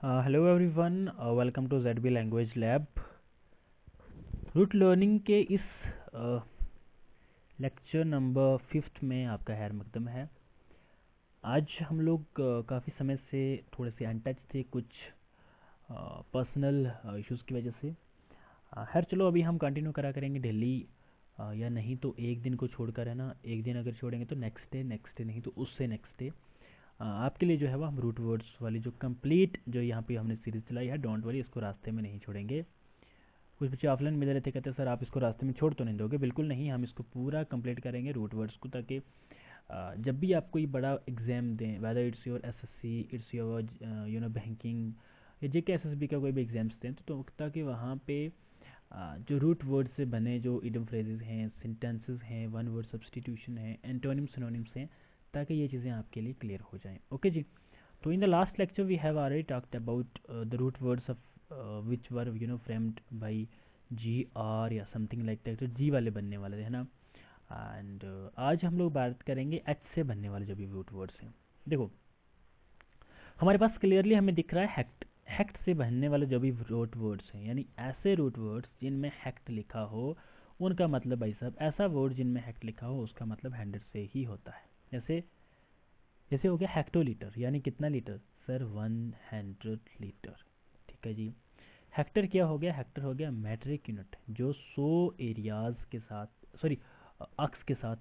Hello everyone, welcome to ZB language lab. Root learning के इस lecture number 5 में आपका खैर मकदम है। आज हम लोग काफ़ी समय से थोड़े से अनटच थे कुछ पर्सनल इश्यूज़ की वजह से। खैर चलो, अभी हम कंटिन्यू करा करेंगे डेली, या नहीं तो एक दिन को छोड़कर, है ना। एक दिन अगर छोड़ेंगे तो नेक्स्ट डे नहीं तो उससे नेक्स्ट डे आपके लिए जो है वो हम रूट वर्ड्स वाली जो कंप्लीट जो यहाँ पे हमने सीरीज चलाई है, डोंट वरी, इसको रास्ते में नहीं छोड़ेंगे। कुछ बच्चे ऑफलाइन मिल रहे थे, कहते सर आप इसको रास्ते में छोड़ तो नहीं दोगे? बिल्कुल नहीं, हम इसको पूरा कंप्लीट करेंगे रूट वर्ड्स को, ताकि जब भी आप कोई बड़ा एग्जाम दें, whether it's your SSC, it's your banking या JK SSB का कोई भी एग्जाम्स दें, तो ताकि वहाँ पे जो रूट वर्ड से बने जो इडम फ्रेजेस हैं, सेंटेंसेस हैं, वन वर्ड सब्सटीट्यूशन है, एंटोनिम सिनोनिम्स हैं, ताकि ये चीज़ें आपके लिए क्लियर हो जाएं। ओके जी। तो in the last lecture we have already talked about the root words of which were framed by GR या समथिंग लाइक दैट, तो जी वाले बनने वाले है ना। एंड आज हम लोग बात करेंगे H से बनने वाले जो भी रूट वर्ड्स हैं। देखो, हमारे पास क्लियरली हमें दिख रहा है हेक्ट। हेक्ट से बनने वाले जो भी रूट वर्ड्स हैं, यानी ऐसे रूट वर्ड्स जिनमें हेक्ट लिखा हो, उनका मतलब भाई साहब, ऐसा वर्ड जिनमें हेक्ट लिखा हो उसका मतलब 100 से ही होता है। जैसे जैसे हो गया हेक्टोलीटर, यानी कितना लीटर? Sir 100 litre. ठीक है जी। हेक्टर क्या हो गया? हेक्टर हो गया मैट्रिक यूनिट, जो 100 एरियाज के साथ, सॉरी, अक्स के साथ,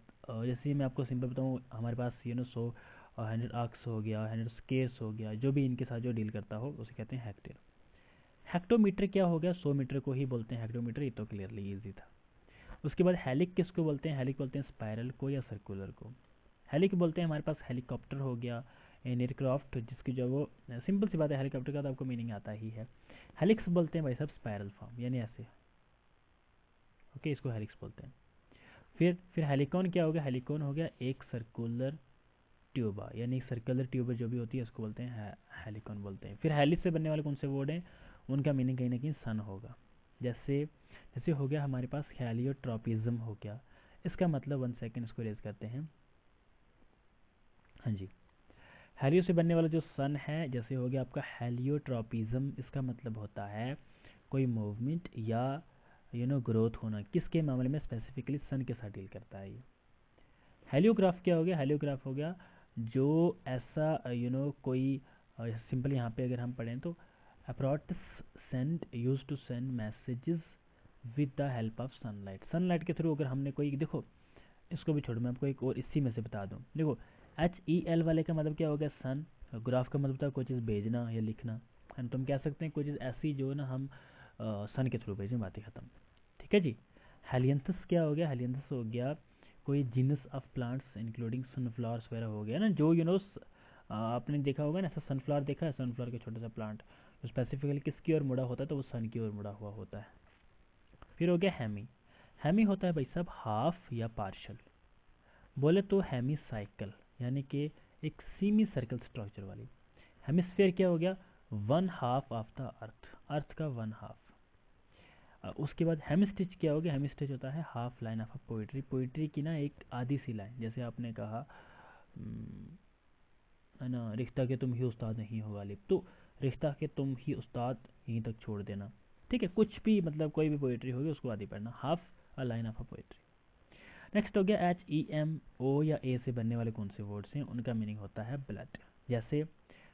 जैसे मैं आपको सिंपल बताऊँ, हमारे पास 100 100 अक्स हो गया, 100 स्केयर्स हो गया, जो भी इनके साथ जो डील करता हो उसे कहते हैं हेक्टेयर। हेक्टोमीटर क्या हो गया? 100 मीटर को ही बोलते हैं हेक्टोमीटर, ये तो क्लियरली इजी था। उसके बाद हेलिक किसको बोलते हैं? हेलिक बोलते हैं स्पाइरल को या सर्कुलर को। हेलिक बोलते हैं, हमारे पास हेलीकॉप्टर हो गया, एन एयरक्राफ्ट, जिसकी जो वो सिंपल सी बात है, हेलीकॉप्टर का तो आपको मीनिंग आता ही है। हेलिक्स बोलते हैं भाई साहब स्पाइरल फॉर्म, यानी ऐसे। ओके, इसको हेलिक्स बोलते हैं। फिर हेलिकॉन क्या हो गया? हेलिकॉन हो गया एक सर्कुलर ट्यूबा, यानी सर्कुलर ट्यूबा जो भी होती है उसको बोलते हैं हेलिकॉन बोलते हैं। फिर हेलिस से बनने वाले कौन से वर्ड हैं? उनका मीनिंग कहीं ना कहीं सन होगा। जैसे जैसे हो गया हमारे पास हेलियोट्रॉपिज्म हो गया, इसका मतलब, 1 सेकेंड इसको रेज करते हैं। हाँ जी, हेलियो से बनने वाला जो सन है, जैसे हो गया आपका हेलियोट्रॉपिज्म, इसका मतलब होता है कोई मूवमेंट या ग्रोथ होना। किसके मामले में? स्पेसिफिकली सन के साथ डील करता है ये। हेलियोग्राफ क्या हो गया? हेलियोग्राफ हो गया जो ऐसा कोई, सिंपल यहाँ पे अगर हम पढ़ें तो apparatus send used to send messages with the help of sunlight। Sunlight के थ्रू अगर हमने कोई, देखो इसको भी छोड़ो, मैं आपको एक और इसी में से बता दूं। देखो, HEL वाले का मतलब क्या हो गया? सन। ग्राफ का मतलब होता है कोई चीज़ भेजना या लिखना, एंड तुम कह सकते हैं कोई चीज़ ऐसी जो ना हम सन के थ्रू भेजें, बातें खत्म। ठीक है जी। हेलियंथस क्या हो गया? हेलियंथस हो गया कोई genus of plants including sunflowers वगैरह हो गया ना, जो आपने देखा होगा ना, ऐसा सनफ्लावर देखा है? सनफ्लावर का छोटा सा प्लांट जो स्पेसिफिकली किसकी ओर मुड़ा होता है? तो वो सन की ओर मुड़ा हुआ होता है। फिर हो गया हेमी। हेमी होता है भाई साहब हाफ या पार्शल। बोले तो हेमी साइकिल, यानी कि एक सीमी सर्कल स्ट्रक्चर वाली। हेमिस्फेयर क्या हो गया? 1/2 ऑफ द अर्थ, अर्थ का 1/2। उसके बाद हेमिस्टिच क्या हो गया? हेमिस्टिच होता है half line of a poetry, poetry की ना एक आधी सी लाइन। जैसे आपने कहा है ना, रिश्ता के तुम ही उस्ताद नहीं हो गालिब, तो रिश्ता के तुम ही उस्ताद यहीं तक छोड़ देना। ठीक है, कुछ भी मतलब कोई भी पोइट्री होगी उसको आधी पढ़ना, half a line of a poetry. Next हो गया HEMO या ए से बनने वाले कौन से वर्ड्स हैं? उनका मीनिंग होता है ब्लड। जैसे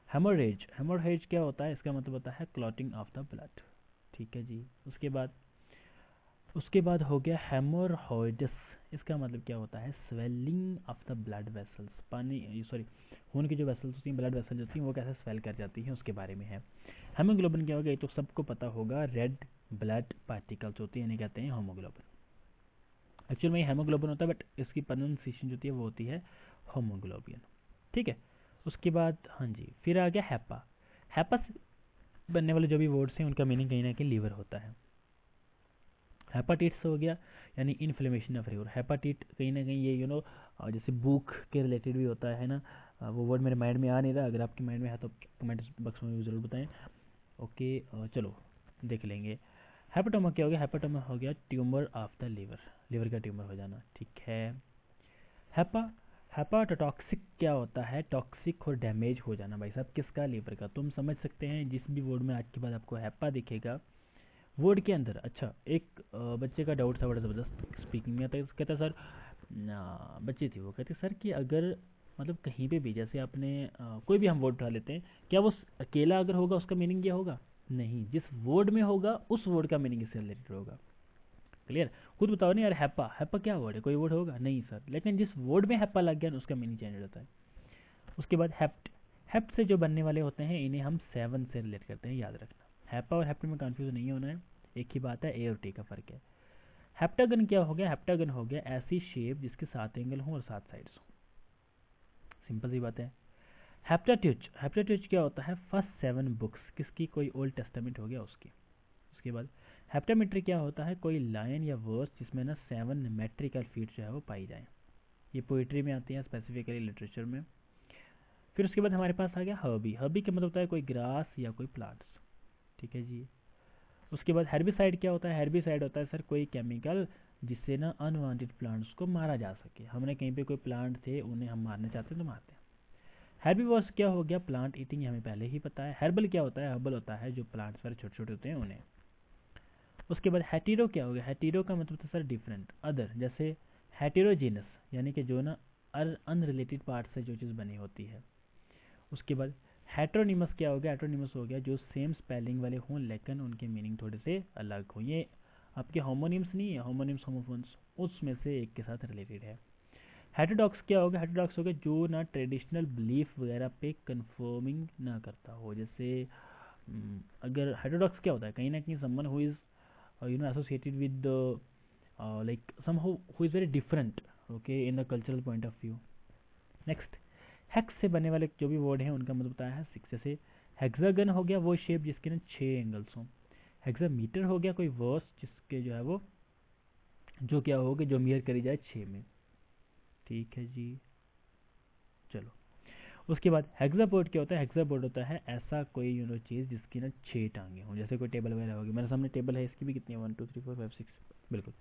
हेमोरेज, हेमोरेज क्या होता है? इसका मतलब होता है क्लॉटिंग ऑफ द ब्लड। ठीक है जी। उसके बाद हो गया हेमोरहॉइडस, इसका मतलब क्या होता है? Swelling of the blood vessels. पानी, सॉरी, खून की जो वेसल्स होती हैं, ब्लड वेसल्स होती हैं, वो कैसे स्वेल कर जाती हैं उसके बारे में है। हेमोग्लोबिन क्या होगा? ये तो सबको पता होगा, रेड ब्लड पार्टिकल्स होती है, इन्हें कहते हैं होमोग्लोबिन। एक्चुअल में ये हेमोग्लोबिन होता है, बट इसकी प्रोनाउंसिएशन जो होती है वो होती है होमोग्लोबिन। ठीक है। उसके बाद हाँ जी, फिर आ गया हैपा। हैपा से बनने वाले जो भी वर्ड्स हैं उनका मीनिंग कहीं ना कहीं लीवर होता है। हेपाटाइटिस हो गया यानी इन्फ्लेमेशन ऑफ लिवर। हेपाटाइट कहीं ना कहीं ये जैसे भूख के रिलेटेड भी होता है ना। वो वर्ड मेरे माइंड में आ नहीं रहा, अगर आपके माइंड में है तो कमेंट बॉक्स में ज़रूर बताएं। ओके, चलो देख लेंगे। हेपेटोमा क्या हो गया? हेपेटोमा हो गया tumour of the liver, liver का ट्यूमर हो जाना। ठीक है। हेपा हेपाटोटॉक्सिक क्या होता है? टॉक्सिक और डैमेज हो जाना भाई साहब किसका? लीवर का। तुम समझ सकते हैं जिस भी वर्ड में आज के बाद आपको हैप्पा दिखेगा वर्ड के अंदर। अच्छा, एक बच्चे का डाउट था बड़ा ज़बरदस्त स्पीकिंग में, तो कहता सर बच्ची थी वो, कहती सर कि अगर मतलब कहीं पे भी जैसे आपने कोई भी हम वर्ड उठा लेते हैं, क्या वो अकेला अगर होगा उसका मीनिंग क्या होगा? नहीं, जिस वर्ड में होगा उस वर्ड का मीनिंग इससे रिलेटेड होगा। क्लियर? खुद बताओ नहीं यार, हैप्पा हैप्पा क्या वर्ड है? कोई वर्ड होगा? नहीं सर, लेकिन जिस वर्ड में हैप्पा लग गया ना उसका मीनिंग चेंज हो जाता है। उसके बाद हेप्ट। हेप्ट से जो बनने वाले होते हैं इन्हें हम सेवन से रिलेट करते हैं, याद रखना। हैप्पा और हेप्ट में कंफ्यूज नहीं होना है, एक ही बात है, ए और टी का फर्क है। हेप्टागन क्या हो गया? हेप्टागन हो गया ऐसी शेप जिसके 7 एंगल हों और 7 साइड्स हों। सिंपल सी बात है। हेप्टाट्यूच। हेप्टाट्यूच क्या होता है? फर्स्ट 7 बुक्स किसकी? कोई ओल्ड टेस्टामेंट हो गया उसकी। उसके बाद हेप्टामेट्री क्या होता है? कोई लाइन या वर्स जिसमें ना 7 मेट्रिकल फीट जो है वो पाई जाए। ये पोइट्री में आती है, स्पेसिफिकली लिटरेचर में। फिर उसके बाद हमारे पास आ गया हर्बी। हर्बी का मतलब होता है कोई ग्रास या कोई प्लांट्स। ठीक है जी। उसके बाद हेर्बिसाइड क्या होता है? हेर्बिसाइड होता है सर कोई केमिकल जिससे ना अनवांटेड प्लांट्स को मारा जा सके। हमने कहीं पे कोई प्लांट थे उन्हें हम मारना चाहते हैं तो मारते हैं। हेर्बीवोर्स क्या हो गया? प्लांट ईटिंग, हमें पहले ही पता है। हर्बल क्या होता है? हर्बल होता है जो प्लांट्स पर छोटे छोटे होते हैं उन्हें। उसके बाद हेटेरो क्या हो गया? हेटेरो का मतलब था सर डिफरेंट, अदर। जैसे हेटेरोजीनस यानी कि जो ना अनरिलेटेड पार्ट से जो चीज़ बनी होती है। उसके बाद हेट्रोनिमस क्या हो गया? हेट्रोनिमस हो गया जो सेम स्पेलिंग वाले हों लेकिन उनके मीनिंग थोड़े से अलग हों। ये आपके होमोनिम्स नहीं है, होमोनिम्स होमोफोन्स, उसमें से एक के साथ रिलेटेड है। हेटेरोडॉक्स क्या होगा? हेटेरोडॉक्स हो गया जो ना ट्रेडिशनल बिलीफ वगैरह पे कंफर्मिंग ना करता हो। जैसे अगर हेटेरोडॉक्स क्या होता है? कहीं ना कहीं someone who is associated with like some who is very different, okay, in the cultural point of view. Next, hex से बनने वाले जो भी वर्ड हैं उनका मतलब बताया है 6। जैसे हेक्सागन हो गया वो शेप जिसके ना 6 एंगल्स हों। हेक्सामीटर हो गया कोई वर्स जिसके जो है वो जो क्या हो गया, जो मेयर करी जाए 6 में। ठीक है जी, चलो। उसके बाद हेक्सापोड क्या होता है? हेक्सापोड होता है ऐसा कोई चीज़ जिसकी ना 6 टांगे हों। जैसे कोई टेबल वगैरह होगी, मेरे सामने टेबल है, इसकी भी कितनी है? 1 2 3 4 5 6, बिल्कुल।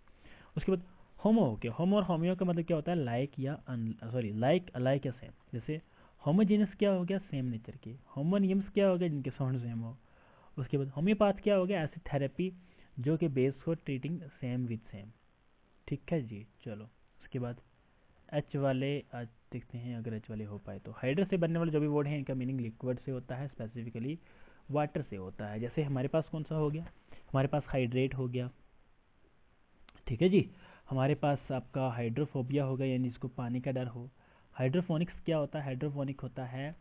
उसके बाद होमो हो गया। होमो और होमियो का मतलब क्या होता है? लाइक या सॉरी लाइक, अलाइक या सेम। जैसे होमोजीनस क्या हो गया? सेम नेचर के। होमोनियम्स क्या हो गया? जिनके साउंड सेम हो। उसके बाद होम्योपैथ क्या हो गया? ऐसी थेरेपी जो कि बेस हो ट्रीटिंग सेम विद सेम। ठीक है जी, चलो। उसके बाद एच वाले आज देखते हैं, अगर एच वाले हो पाए तो। हाइड्रा से बनने वाले जो भी वर्ड हैं इनका मीनिंग लिक्विड से होता है, स्पेसिफिकली वाटर से होता है। जैसे हमारे पास कौन सा हो गया? हमारे पास हाइड्रेट हो गया। ठीक है जी। हमारे पास आपका हाइड्रोफोबिया होगा, यानी इसको पानी का डर हो। हाइड्रोफोनिक्स क्या होता है? हाइड्रोफोनिक होता है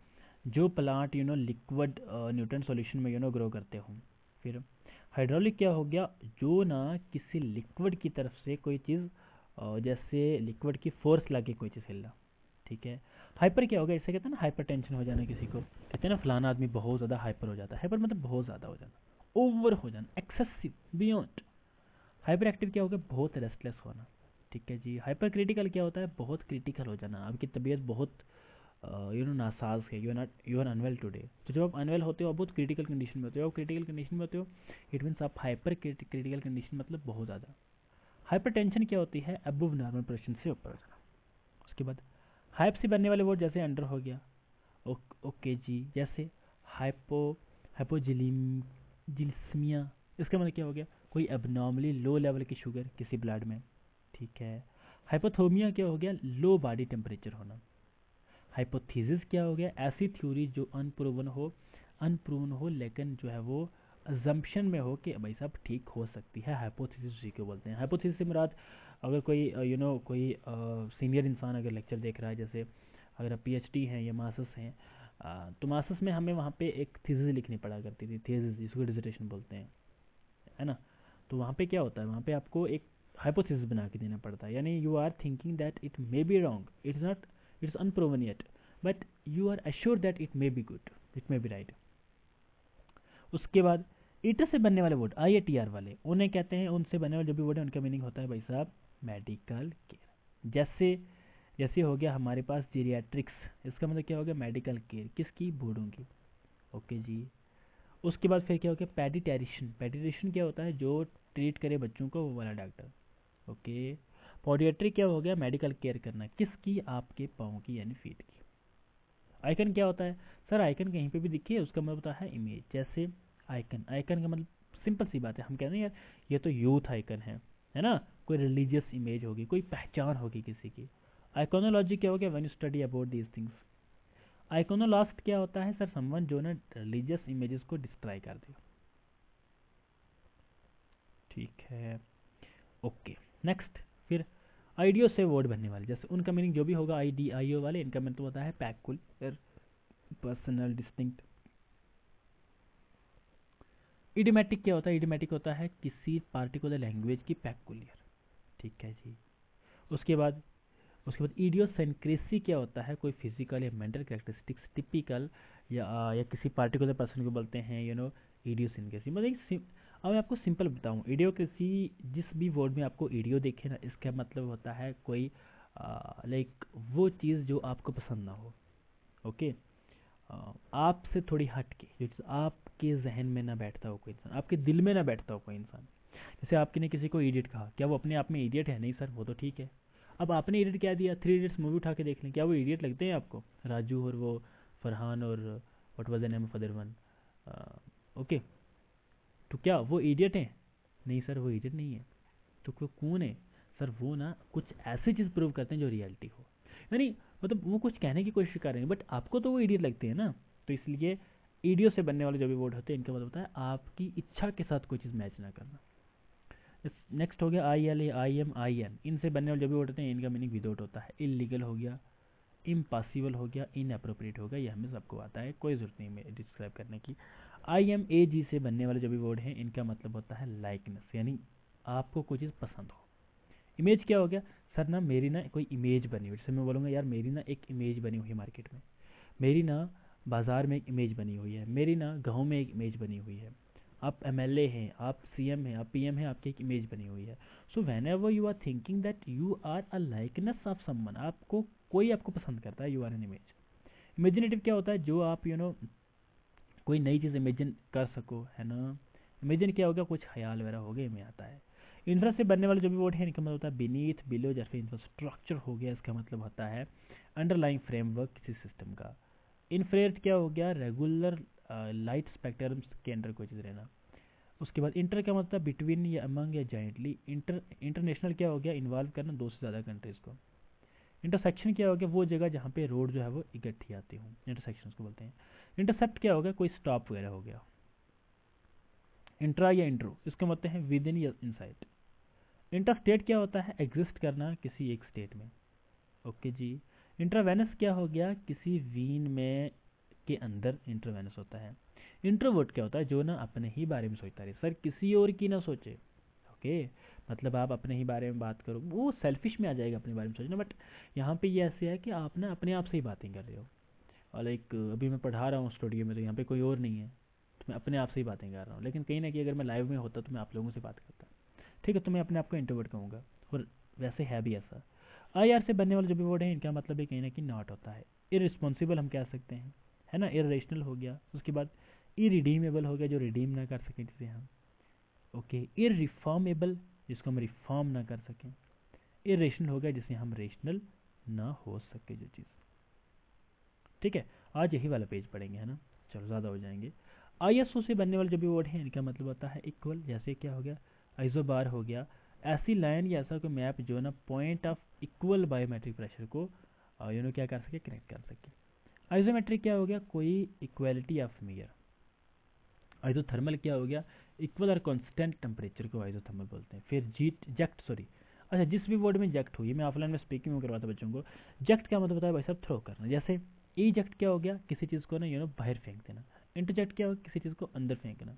जो प्लांट लिक्विड न्यूट्रन सॉल्यूशन में ग्रो करते हो। फिर हाइड्रोलिक क्या हो गया? जो ना किसी लिक्विड की तरफ से कोई चीज़ जैसे लिक्विड की फोर्स लगे कोई चीज़ हिलना। ठीक है। हाइपर क्या होगा? इसे कहते हैं ना हाइपर टेंशन हो जाना किसी को, कहते हैं ना फलाना आदमी बहुत ज़्यादा हाइपर हो जाता है। हाइपर मतलब बहुत ज़्यादा हो जाना, ओवर हो जाना, एक्सेसिव, बियॉन्ड। हाइपर एक्टिव क्या होगा? बहुत रेस्टलेस होना। ठीक है जी। हाइपर क्रिटिकल क्या होता है? बहुत क्रिटिकल हो जाना, आपकी तबीयत बहुत नासाज है, यू आर अनवेल टुडे। तो जब आप अनवेल होते हो आप बहुत क्रिटिकल कंडीशन में होते हो। आप क्रिटिकल कंडीशन में होते हो इट मीन्स आप हाइपर क्रिटिकल कंडीशन, मतलब बहुत ज़्यादा। हाइपर टेंशन क्या होती है? अबव नॉर्मल प्रेशर से ऊपर हो जाना। उसके बाद हाइप से बनने वाले वर्ड जैसे अंडर हो गया, ओके जी। जैसे हाइपो हाइपोजिलिमिया, इसका मतलब क्या हो गया? कोई एबनॉर्मली लो लेवल की शुगर किसी ब्लड में। ठीक है। हाइपोथोमिया क्या हो गया? लो बॉडी टेम्परेचर होना। हाइपोथेसिस क्या हो गया? ऐसी थ्योरी जो अनप्रूवन हो लेकिन जो है वो अजम्पशन में हो कि भाई साहब ठीक हो सकती है। हाइपोथेसिस उसी को बोलते हैं। हाइपोथेसिस से मुराद अगर कोई कोई सीनियर इंसान अगर लेक्चर देख रहा है, जैसे अगर आप पीएचडी हैं या मास्टर्स हैं, तो मास्टर्स में हमें वहाँ पे एक थीसिस लिखनी पड़ा करती थी, थीसिस जिसको डिसर्टेशन बोलते हैं, है ना। तो वहाँ पे क्या होता है? वहाँ पे आपको एक हाइपोथेसिस बना के देना पड़ता है, यानी you are thinking that it may be wrong, it's not, it's unproven yet, but you are assure that it may be good, it may be right. उसके बाद ईटर से बनने वाले word, I A T R वाले, उन्हें कहते हैं, उनसे बनने वाले जो भी वर्ड है उनका मीनिंग होता है भाई साहब मेडिकल केयर। जैसे जैसे हो गया हमारे पास जीरियाट्रिक्स, इसका मतलब क्या हो गया? मेडिकल केयर किसकी? बूढ़ों की। ओके जी। उसके बाद फिर क्या हो गया? पेडिटेरिशियन। पेडिटेरिशियन क्या होता है? जो ट्रीट करे बच्चों को, वो वाला डॉक्टर। ओके। पॉडियट्री क्या हो गया, मेडिकल केयर करना, किसकी, आपके पाँव की यानी फीट की। आइकन क्या होता है सर, आइकन कहीं पे भी दिखिए उसका मतलब होता है इमेज। जैसे आइकन, आइकन का मतलब सिंपल सी बात है, हम कह रहे हैं यार ये तो यूथ आइकन है ना, कोई रिलीजियस इमेज होगी, कोई पहचान होगी किसी की। आइकोनोलॉजी क्या हो गया, when you study about these things. Iconoclast क्या होता है सर, समवन जो ना रिलीजियस इमेजेस को डिस्ट्रॉय कर दे। ठीक है, ओके। नेक्स्ट, फिर आइडियो से वर्ड बनने वाले, जैसे उनका मीनिंग जो भी होगा, IDIO वाले, इनका मतलब होता है पैक्युलर, पर्सनल, डिस्टिंक्ट। इडियोमैटिक क्या होता है, इडियोमैटिक होता है किसी पार्टिकुलर लैंग्वेज की पैक्युलर। ठीक है जी। उसके बाद इडियोसेंक्रेसी क्या होता है, कोई फिजिकल या मेंटल कैरेक्टरिस्टिक्स टिपिकल या किसी पार्टिकुलर पर्सन को बोलते हैं इडियोसेंक्रेसी। मतलब अब मैं आपको सिंपल बताऊं, इडियोक्रेसी, जिस भी वर्ड में आपको इडियो देखे ना, इसका मतलब होता है कोई लाइक वो चीज़ जो आपको पसंद ना हो। ओके, आपसे थोड़ी हट के, जो चीज़ आपके जहन में ना बैठता हो कोई इंसान, आपके दिल में ना बैठता हो कोई इंसान। जैसे आपने ने किसी को इडियट कहा, क्या वो अपने आप में इडियट है? नहीं सर, वो तो ठीक है। अब आपने इडियट क्या दिया, 3 इडियट्स मूवी उठा के देख लें, क्या वो इडियट लगते हैं आपको? राजू और वो फरहान और what was the name of other one, okay, तो क्या वो इडियट है? नहीं सर, वो इडियट नहीं है। तो वो कौन है सर? वो ना कुछ ऐसी चीज़ प्रूव करते हैं जो रियलिटी हो, यानी मतलब वो कुछ कहने की कोशिश कर रहे हैं, बट आपको तो वो इडियट लगते हैं ना। तो इसलिए ईडियो से बनने वाले जो भी वर्ड होते हैं, इनका मतलब होता है आपकी इच्छा के साथ कोई चीज़ मैच ना करना। नेक्स्ट हो गया ILA, IM, IN, इनसे बनने वाले जो भी वर्ड होते हैं, इनका मीनिंग विदाउट होता है। इलीगल हो गया, इम्पॉसिबल हो गया, इनअप्रोप्रिएट हो गया, ये हमें सबको आता है, कोई ज़रूरत नहीं है डिस्क्राइब करने की। IMAG से बनने वाले जो भी वर्ड हैं, इनका मतलब होता है लाइकनेस, यानी आपको कोई चीज़ पसंद हो। इमेज क्या हो गया सर, ना मेरी ना कोई इमेज बनी हुई, जैसे मैं बोलूँगा यार मेरी ना एक इमेज बनी हुई है मार्केट में, मेरी ना बाज़ार में एक इमेज बनी हुई है, मेरी ना गाँव में एक इमेज बनी हुई है। आप MLA हैं, आप CM हैं, आप PM हैं, आपकी एक इमेज बनी हुई है। So whenever you are thinking that you are a likeness of someone, आपको कोई आपको पसंद करता है, you are an image. Imaginative क्या होता है, जो आप कोई नई चीज़ इमेजिन कर सको, है ना। इमेजिन क्या हो गया, कुछ ख्याल वगैरह हो गया, में आता है। इंफ्रा से बनने वाले जो भी वर्ड है, इनका मतलब होता है बीनीथ, बिलो, जैसे इंफ्रास्ट्रक्चर हो गया, इसका मतलब होता है अंडरलाइंग फ्रेमवर्क किसी सिस्टम का। इन्फ्रेट क्या हो गया, रेगुलर लाइट स्पेक्ट्रम के अंदर कोई चीज़ रहना। उसके बाद इंटर का मतलब बिटवीन या अमंग या जॉइंटली। इंटरनेशनल क्या हो गया, इन्वॉल्व करना दो से ज़्यादा कंट्रीज़ को। इंटरसेक्शन क्या हो गया, वो जगह जहाँ पे रोड जो है वो इकट्ठी आती हूँ, इंटरसेक्शन को बोलते हैं। इंटरसेप्ट क्या हो गया, कोई स्टॉप वगैरह हो गया। इंट्रा या इंट्रो, इसका मतलब है विद इन या इनसाइड। इंटरस्टेट क्या होता है, एग्जिस्ट करना किसी एक स्टेट में। ओके जी। इंट्रावेनस क्या हो गया, किसी वीन में के अंदर इंट्रावेनस होता है। इंट्रोवर्ट क्या होता है, जो ना अपने ही बारे में सोचता रहे, सर किसी और की ना सोचे। ओके, मतलब आप अपने ही बारे में बात करो, वो सेल्फिश में आ जाएगा अपने बारे में सोचना, बट यहाँ पे ये ऐसे है कि आप ना अपने आप से ही बातें कर रहे हो। और लाइक अभी मैं पढ़ा रहा हूँ स्टूडियो में, तो यहाँ पे कोई और नहीं है, तो मैं अपने आप से ही बातें कर रहा हूँ। लेकिन कहीं ना कहीं अगर मैं लाइव में होता तो मैं आप लोगों से बात करता। ठीक है, तो मैं अपने आप को इंट्रोवर्ट कहूँगा, और वैसे है भी ऐसा। IR से बनने वाले जो भी वर्ड है, इनका मतलब भी कहीं ना कहीं नॉट होता है। इरिस्पॉन्सिबल हम कह सकते हैं, है ना, इरेशनल हो गया। उसके बाद इरिडीमेबल हो गया, जो रिडीम ना कर सकें जिसे हम। ओके, इरिफॉर्मेबल, जिसको हम रिफॉर्म ना कर सकें। इरेशनल हो गया, जिसे हम रेशनल ना हो सके जो चीज़। ठीक है, आज यही वाला पेज पढ़ेंगे, है ना, चलो ज़्यादा हो जाएंगे। ISO से बनने वाले जो भी वर्ड हैं, इनका मतलब होता है इक्वल, जैसे क्या हो गया, आइसोबार हो गया। ऐसी लाइन या ऐसा कोई मैप जो ना point of equal biometric pressure को क्या कर सके, कनेक्ट कर सके। आइसोमेट्रिक क्या हो गया, कोई इक्वालिटी ऑफ मेयर। आइसोथर्मल क्या हो गया, इक्वल और कांस्टेंट टेम्परेचर को आइसोथर्मल बोलते हैं। फिर जेक्ट, सॉरी, अच्छा, जिस भी वर्ड में जेक्ट हुई, मैं ऑफलाइन में स्पीकिंग में करवाता बच्चों को। जेक्ट का मतलब होता है भाई साहब थ्रो करना, जैसे इजेक्ट क्या हो गया, किसी चीज़ को ना बाहर फेंक देना। इंटरजेक्ट क्या हो गया, किसी चीज़ को अंदर फेंकना,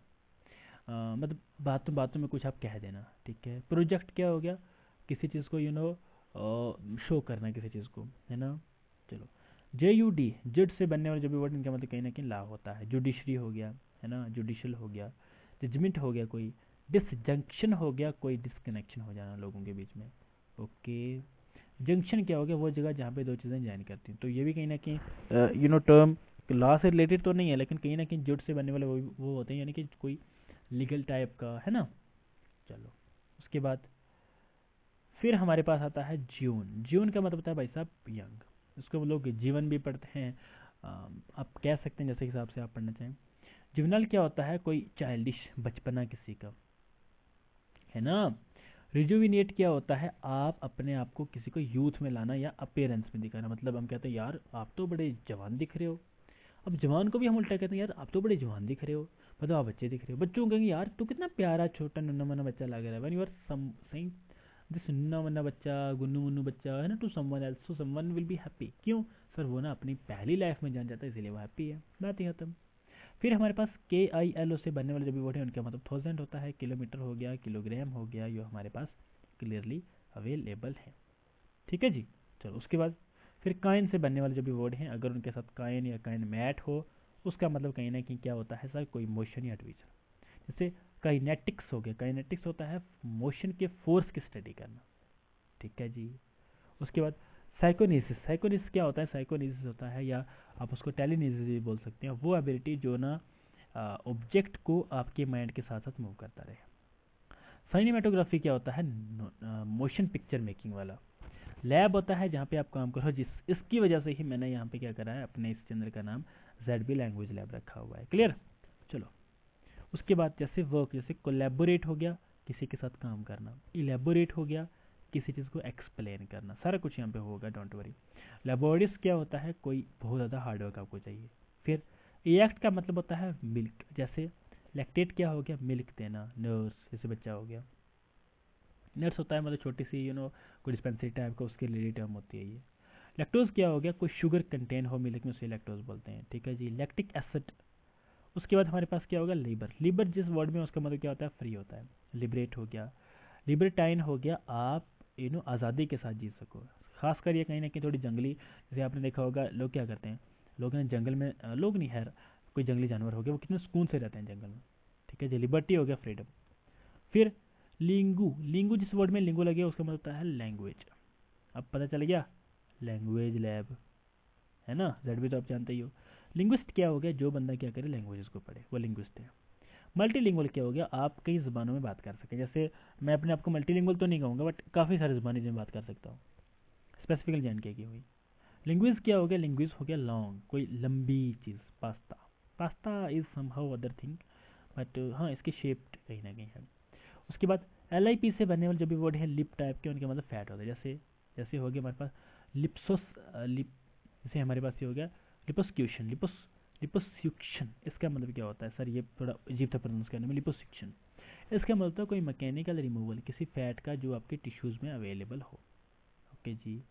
मतलब बातों बातों में कुछ आप कह देना। ठीक है, प्रोजेक्ट क्या हो गया, किसी चीज़ को शो करना किसी चीज़ को, है ना। चलो, JUD, जज से बनने वाले जो भी वर्ड, इनका मतलब कहीं ना कहीं लॉ होता है। जुडिशरी हो गया, है ना, जुडिशल हो गया। जजमेंट हो गया कोई। डिसजंक्शन हो गया, कोई डिसकनेक्शन हो जाना लोगों के बीच में। ओके, जंक्शन क्या हो गया, वो जगह जहाँ पे दो चीज़ें ज्वाइन करती हैं। तो ये भी कहीं ना कहीं टर्म लॉ से रिलेटेड तो नहीं है, लेकिन कहीं ना कहीं जुड से बनने वाले वो होते हैं, यानी कि कोई लीगल टाइप का, है ना। चलो, उसके बाद फिर हमारे पास आता है जून। जून का मतलब होता है भाई साहब यंग, इसको वो लोग जीवन भी पढ़ते हैं, आप कह सकते हैं जैसे हिसाब से आप पढ़ना चाहें। जुवनल क्या होता है, कोई चाइल्डिश बचपना किसी का, है ना। रिजुविनेट क्या होता है, आप अपने आप को किसी को यूथ में लाना या अपीयरेंस में दिखाना, मतलब हम कहते हैं यार आप तो बड़े जवान दिख रहे हो। अब जवान को भी हम उल्टा कहते हैं यार आप तो बड़े जवान दिख रहे हो, मतलब आप बच्चे दिख रहे हो। बच्चों को कहेंगे यार तू कितना प्यारा छोटा नन्ना मन्ना बच्चा लग रहा है, when you are saying this नन्ना मन्ना बच्चा गुन्नू मुन्नू बच्चा है ना, to someone else, so someone will be happy. क्यों सर, वो ना अपनी पहली लाइफ में जान जाता है इसीलिए वो हैप्पी है, बात ही खत्म। फिर हमारे पास के आई एल ओ से बनने वाले जो भी वर्ड है उनका मतलब 1000 होता है, किलोमीटर हो गया, किलोग्राम हो गया, जो हमारे पास क्लियरली अवेलेबल है। ठीक है जी। चलो उसके बाद फिर काइन से बनने वाले जो भी वर्ड हैं अगर उनके साथ काइन या काइन मैट हो, उसका मतलब कहीं ना कहीं क्या होता है सर, कोई मोशन या डिवीजन। जैसे काइनेटिक्स हो गया, काइनेटिक्स होता है मोशन के फोर्स की स्टडी करना। ठीक है जी। उसके बाद साइकोनिसिस, साइकोनिसिस क्या होता है, साइकोनिसिस होता है या आप उसको टेलीनिसिस भी बोल सकते हैं, वो एबिलिटी जो ना ऑब्जेक्ट को आपके माइंड के साथ साथ मूव करता रहे। साइनेमेटोग्राफी क्या होता है, मोशन पिक्चर मेकिंग वाला। लैब होता है जहाँ पे आप काम करो, जिस इसकी वजह से ही मैंने यहाँ पे क्या करा है, अपने इस चैनल का नाम ZB लैंग्वेज लैब रखा हुआ है। क्लियर। चलो उसके बाद जैसे वर्क, जैसे कोलैबोरेट हो गया, किसी के साथ काम करना। इलेबोरेट हो गया, किसी चीज़ को एक्सप्लेन करना। सारा कुछ यहाँ पे होगा, डोंट वरी। लेबोरियस क्या होता है, कोई बहुत ज़्यादा हार्डवर्क आपको चाहिए। फिर एक्ट का मतलब होता है मिल्क, जैसे लैक्टेट क्या हो गया, मिल्क देना। नर्स जैसे बच्चा हो गया, नर्स होता है मतलब छोटी सी कोई डिस्पेंसरी टाइप का, उसके लिए टर्म होती है ये। लैक्टोज क्या हो गया, कोई शुगर कंटेन हो मिल्क में, उसे लैक्टोज बोलते हैं। ठीक है जी, लैक्टिक एसिड। उसके बाद हमारे पास क्या होगा, लीवर। लीवर जिस वर्ड में उसका मतलब क्या होता है, फ्री होता है। लिबरेट हो गया, लिबर्टाइन हो गया, आप आज़ादी के साथ जी सको। खासकर ये कहीं ना कहीं थोड़ी जंगली, जैसे आपने देखा होगा लोग क्या करते हैं, लोग ना जंगल में, लोग नहीं है, कोई जंगली जानवर हो गया, वो कितने सुकून से रहते हैं जंगल में। ठीक है जी, लिबर्टी हो गया, फ्रीडम। फिर लिंगू, लिंगू जिस वर्ड में लिंगू लगे उसका मतलब होता है लैंग्वेज। अब पता चल गया, लैंग्वेज लैब, है ना। जेड भी तो आप जानते ही हो। लिंग्विस्ट क्या हो गया, जो बंदा क्या करे लैंग्वेजेस को पढ़े, वो लिंग्विस्ट है। मल्टीलिंगुअल क्या हो गया, आप कई ज़बानों में बात कर सकें। जैसे मैं अपने आप को मल्टीलिंगुअल तो नहीं कहूँगा, बट काफ़ी सारी ज़बानें जिनमें बात कर सकता हूँ, स्पेसिफिकली जान के की हुई। लिंग्विज क्या हो गया, लिंग्विज हो गया लॉन्ग, कोई लंबी चीज़। Pasta, pasta is somehow other thing, but हाँ इसकी शेप कहीं ना कहीं है। उसके बाद LIP से बनने वाले जो भी वर्ड है लिप टाइप के, उनके मतलब फैट होता है। जैसे जैसे हो गया हमारे पास लिप्सोस, लिप, जैसे हमारे पास ये हो गया लिपोस्क्यूशन, लिपोस्यूक्शन। इसका मतलब क्या होता है सर, ये थोड़ा अजीब था प्रोनाउंस करने में, लिपोस्यूक्शन। इसका मतलब है कोई मैकेनिकल रिमूवल किसी फैट का जो आपके टिश्यूज में अवेलेबल हो। ओके जी।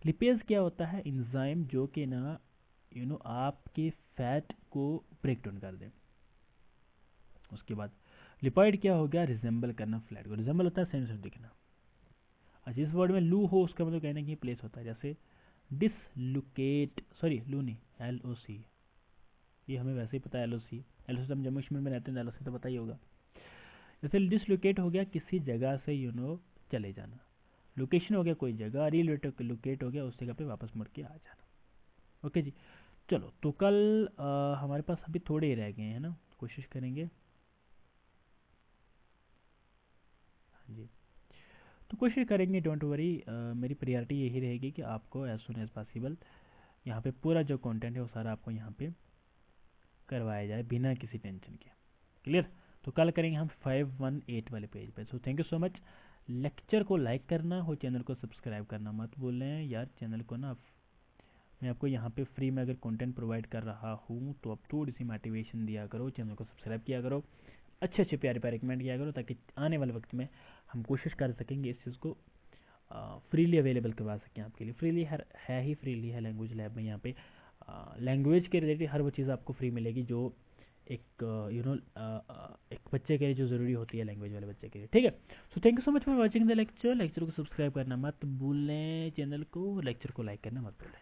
लिपेज क्या होता है, इंजाइम जो कि ना आपके फैट को ब्रेक डाउन कर दे। उसके बाद लिपॉइड क्या हो गया, रिजेंबल करना फ्लैट को, रिजेंबल होता है सेम सेम दिखना। और जिस वर्ड में लू हो उसका मतलब कहने की प्लेस होता है। जैसे डिसलोकेट, सॉरी लू नहीं, LOC, ये हमें वैसे ही पता है। LOC, LOC हम जम्मू कश्मीर में रहते हैं, LOC तो पता ही होगा। जैसे डिसलोकेट हो गया, किसी जगह से चले जाना। लोकेशन हो गया कोई जगह, रिलोकेट हो गया उस जगह पे वापस मुड़ के आ जाना। ओके जी। चलो तो कल हमारे पास अभी थोड़े ही रह गए हैं ना, कोशिश करेंगे। हाँ जी, तो कोशिश करेंगे, डोंट वरी। मेरी प्रायोरिटी यही रहेगी कि आपको एज सुन एज पॉसिबल यहाँ पे पूरा जो कंटेंट है वो सारा आपको यहाँ पे करवाया जाए बिना किसी टेंशन के। क्लियर। तो कल करेंगे हम 518 वाले पेज पे। So thank you so much. Lecture को लाइक करना हो, चैनल को सब्सक्राइब करना मत भूलें यार। चैनल को ना मैं आपको यहाँ पे फ्री में अगर कंटेंट प्रोवाइड कर रहा हूँ तो आप थोड़ी सी मोटिवेशन दिया करो, चैनल को सब्सक्राइब किया करो, अच्छे अच्छे प्यारे प्यारे कमेंट किया करो, ताकि आने वाले वक्त में हम कोशिश कर सकेंगे इस चीज़ को फ्रीली अवेलेबल करवा सकें आपके लिए। फ्रीली है ही फ्रीली है लैंग्वेज लैब में। यहाँ पे लैंग्वेज के रिलेटेड हर वो चीज़ आपको फ्री मिलेगी जो एक एक बच्चे के लिए जो ज़रूरी होती है, लैंग्वेज वाले बच्चे के लिए। ठीक है। So thank you so much for watching the lecture. Lecture को सब्सक्राइब करना मत भूलें, चैनल को, लेक्चर को लाइक करना मत भूलें।